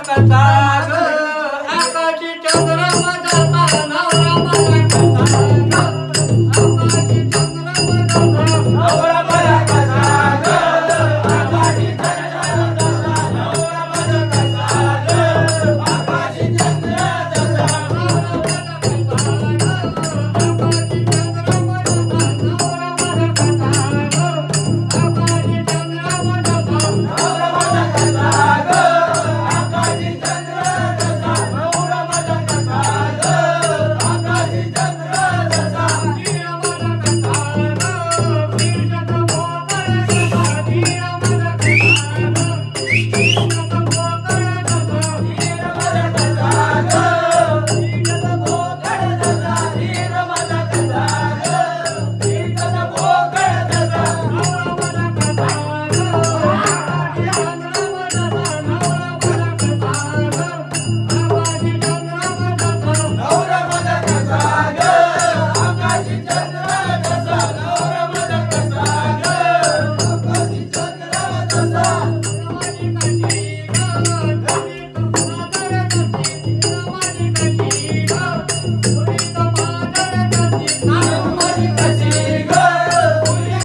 कसा ग आकाशी चंद्रमा जसा नवरा माझा कसा ग आकाशी चंद्रमा जसा नवरा माझा कसा ग आकाशी चंद्रमा जसा नवरा माझा कसा ग आकाशी चंद्रमा जसा नवरा माझा कसा ग आकाशी चंद्रमा जसा नवरा माझा कसा ग आकाशी चंद्रमा जसा नवरा माझा कसा ग आकाशी चंद्र जसा नवरा माझा कसा ग आकाशी चंद्र जसा धीर माझा कसा ग वीरजत मोकर जसा धीर माझा कसा ग वीरजत मोकर जसा धीर माझा कसा ग वीरजत मोकर जसा धीर माझा कसा ग वीरजत मोकर जसा नवरा माझा कसा ग आकाशी चंद्रमा जसा नवरा माझा कसा ग आकाशी चंद्रमा जसा नवरा माझा कसा ग आकाशी चंद्र जसा नवरा माझा कसा ग आकाशी चंद्र जसा